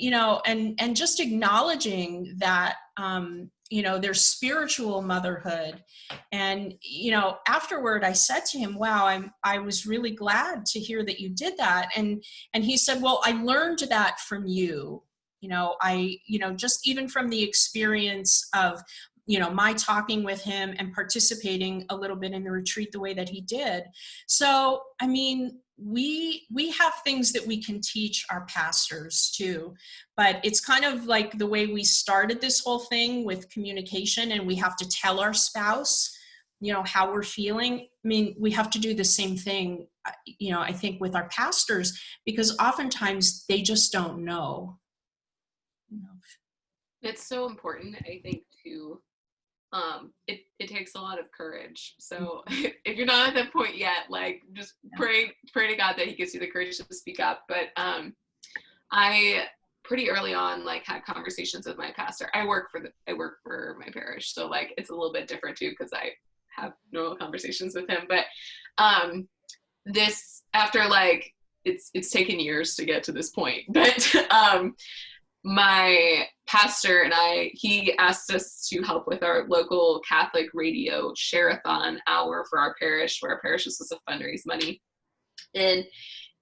and just acknowledging that their spiritual motherhood. And afterward I said to him, wow, I was really glad to hear that you did that. And he said, well, I learned that from you. Just even from the experience of, my talking with him and participating a little bit in the retreat the way that he did. So, I mean, we have things that we can teach our pastors too, but it's kind of like the way we started this whole thing with communication, and we have to tell our spouse, how we're feeling. I mean, we have to do the same thing, I think, with our pastors, because oftentimes they just don't know. It's so important, I think, to it takes a lot of courage. So if you're not at that point yet, like, just pray to God that he gives you the courage to speak up. But I pretty early on, like, had conversations with my pastor. I work for my parish, so like it's a little bit different too, because I have normal conversations with him. But this, after, like, it's taken years to get to this point, but my pastor and he asked us to help with our local Catholic radio share-a-thon hour for our parish, where our parish was supposed to fundraise money. And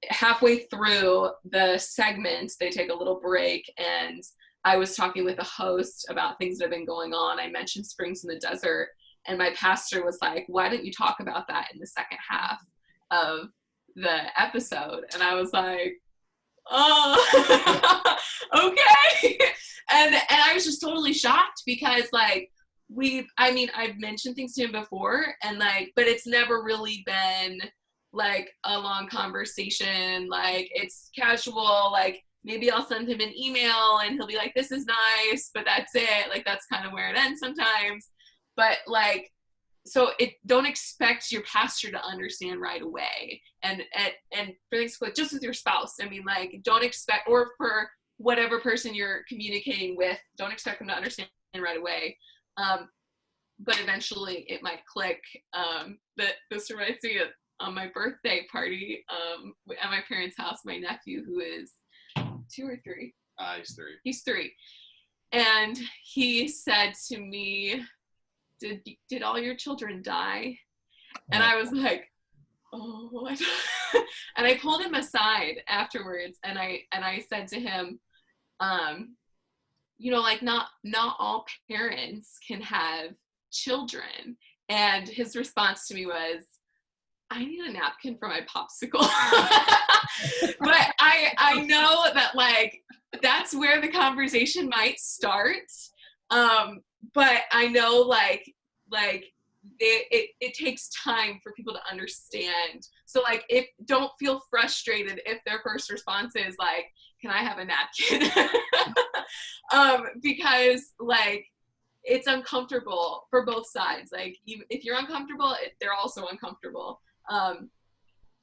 halfway through the segment, they take a little break, and I was talking with the host about things that have been going on. I mentioned Springs in the Desert, and my pastor was like, why don't you talk about that in the second half of the episode? And I was like, oh, okay. And I was just totally shocked, because like I've mentioned things to him before, and like, but it's never really been like a long conversation. Like, it's casual, like maybe I'll send him an email and he'll be like, this is nice, but that's it. Like, that's kind of where it ends sometimes. But like, so don't expect your pastor to understand right away. And for things like just with your spouse, I mean, like, don't expect, or for whatever person you're communicating with, don't expect them to understand right away. But eventually it might click. This reminds me of, on my birthday party at my parents' house, my nephew, who is 2 or 3. He's 3. He's 3. And he said to me, did all your children die? And I was like, oh, what? And I pulled him aside afterwards, and I said to him, like, not all parents can have children. And his response to me was, I need a napkin for my popsicle. But I know that, like, that's where the conversation might start. But I know, like it takes time for people to understand. So like, don't feel frustrated if their first response is like, can I have a napkin? Because like, it's uncomfortable for both sides. Like, if you're uncomfortable, they're also uncomfortable.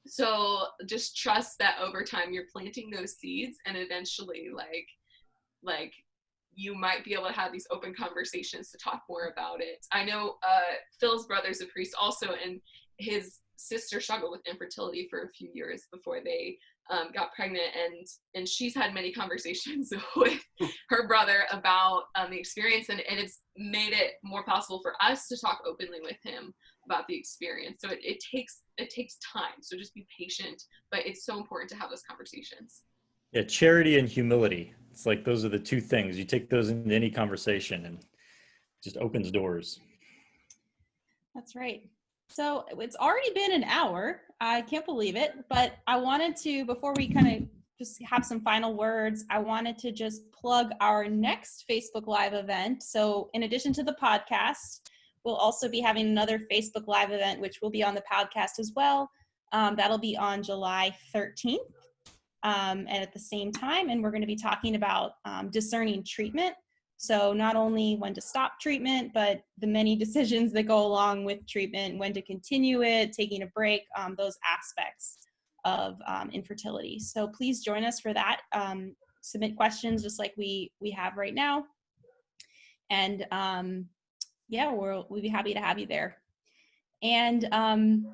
So just trust that over time you're planting those seeds, and eventually like you might be able to have these open conversations to talk more about it. I know Phil's brother's a priest also, and his sister struggled with infertility for a few years before they got pregnant, and she's had many conversations with her brother about the experience, and it's made it more possible for us to talk openly with him about the experience. So it takes time, so just be patient, but it's so important to have those conversations. Yeah, charity and humility. It's like those are the two things. You take those into any conversation and it just opens doors. That's right. So it's already been an hour. I can't believe it, but I wanted to, before we kind of just have some final words, I wanted to just plug our next Facebook Live event. So in addition to the podcast, we'll also be having another Facebook Live event, which will be on the podcast as well. That'll be on July 13th. And at the same time, and we're going to be talking about discerning treatment. So not only when to stop treatment, but the many decisions that go along with treatment, when to continue it, taking a break, those aspects of infertility. So please join us for that. Submit questions just like we have right now. And yeah, we'll be happy to have you there. And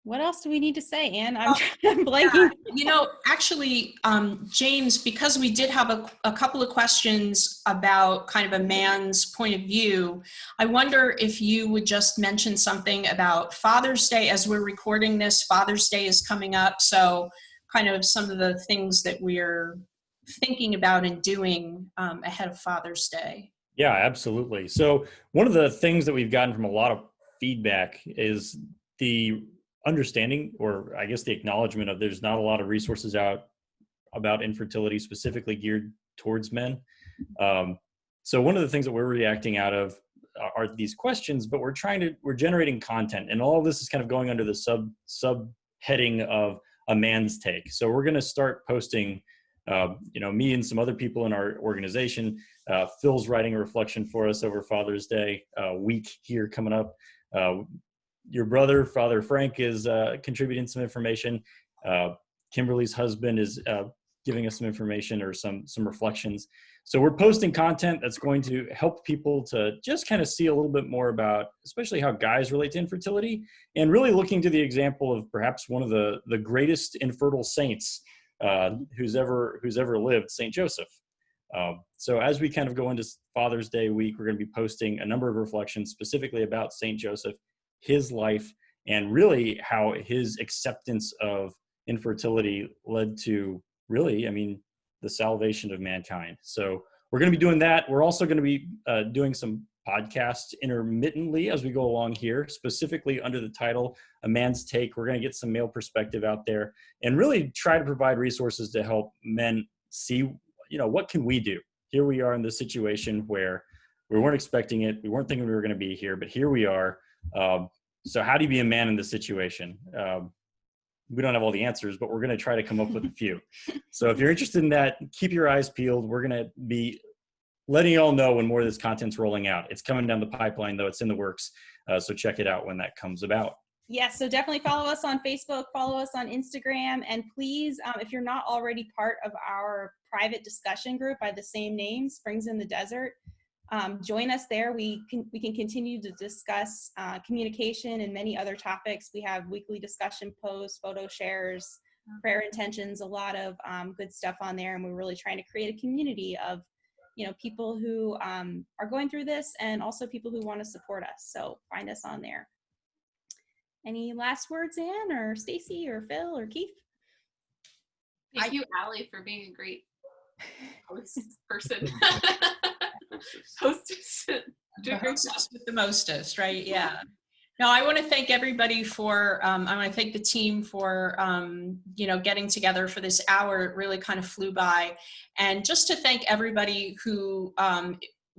what else do we need to say, Anne? I'm blanking. Yeah. Actually, James, because we did have a couple of questions about kind of a man's point of view, I wonder if you would just mention something about Father's Day. As we're recording this, Father's Day is coming up. So kind of some of the things that we're thinking about and doing ahead of Father's Day. Yeah, absolutely. So one of the things that we've gotten from a lot of feedback is the understanding, or I guess the acknowledgement of, there's not a lot of resources out about infertility specifically geared towards men. So one of the things that we're reacting out of are these questions, but we're generating content, and all of this is kind of going under the subheading of a man's take. So we're going to start posting, me and some other people in our organization. Phil's writing a reflection for us over Father's Day week here coming up. Your brother, Father Frank, is contributing some information. Kimberly's husband is giving us some information or some reflections. So we're posting content that's going to help people to just kind of see a little bit more about, especially how guys relate to infertility, and really looking to the example of perhaps one of the greatest infertile saints who's ever lived, Saint Joseph. So as we kind of go into Father's Day week, we're going to be posting a number of reflections specifically about Saint Joseph, his life, and really how his acceptance of infertility led to really, the salvation of mankind. So we're going to be doing that. We're also going to be doing some podcasts intermittently as we go along here, specifically under the title, A Man's Take. We're going to get some male perspective out there and really try to provide resources to help men see, what can we do? Here we are in this situation where we weren't expecting it. We weren't thinking we were going to be here, but here we are. So how do you be a man in this situation? We don't have all the answers, but we're going to try to come up with a few. So if you're interested in that, keep your eyes peeled. We're going to be letting you all know when more of this content's rolling out. It's coming down the pipeline, though. It's in the works. So check it out when that comes about. Yes, so definitely follow us on Facebook, follow us on Instagram, and please, if you're not already part of our private discussion group by the same name, Springs in the Desert, join us there. We can continue to discuss communication and many other topics. We have weekly discussion posts, photo shares, prayer intentions, a lot of good stuff on there, and we're really trying to create a community of people who are going through this, and also people who want to support us. So find us on there. Any last words, Anne, or Stacy, or Phil, or Keith? Thank you, Allie, for being a great host person. Hostess. The hostess with the mostest, right? Yeah. No, I want to thank everybody for, I want to thank the team for, getting together for this hour. It really kind of flew by. And just to thank everybody who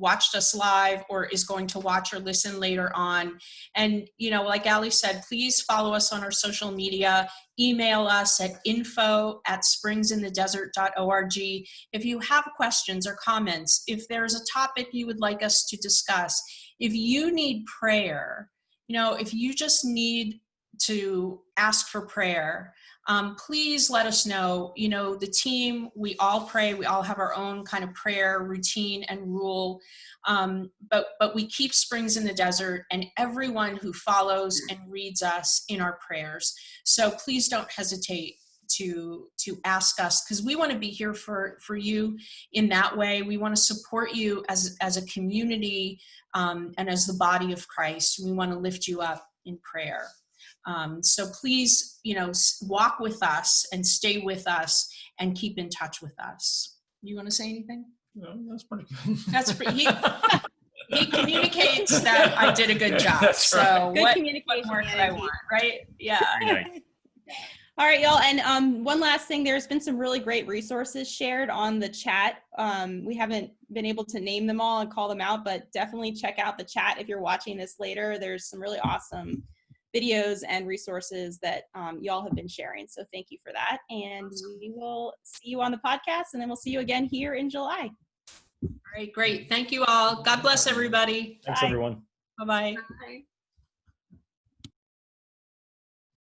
watched us live or is going to watch or listen later on. And, like Ali said, please follow us on our social media, email us at info@springsinthedesert.org. If you have questions or comments, if there's a topic you would like us to discuss, if you need prayer, if you just need to ask for prayer, please let us know. The team, we all pray. We all have our own kind of prayer routine and rule. But we keep Springs in the Desert and everyone who follows and reads us in our prayers. So please don't hesitate to ask us, because we want to be here for you in that way. We want to support you as a community and as the body of Christ. We want to lift you up in prayer. So please, walk with us and stay with us and keep in touch with us. You want to say anything? No, that's pretty good. That's pretty. He communicates that I did a good job. That's so right. Good what communication more could I want, right? Yeah. Very nice. All right, y'all. And one last thing, there's been some really great resources shared on the chat. We haven't been able to name them all and call them out, but definitely check out the chat if you're watching this later. There's some really awesome videos and resources that y'all have been sharing. So thank you for that. And we will see you on the podcast, and then we'll see you again here in July. All right, great. Thank you all. God bless everybody. Thanks, Bye. everyone. Bye-bye. Bye.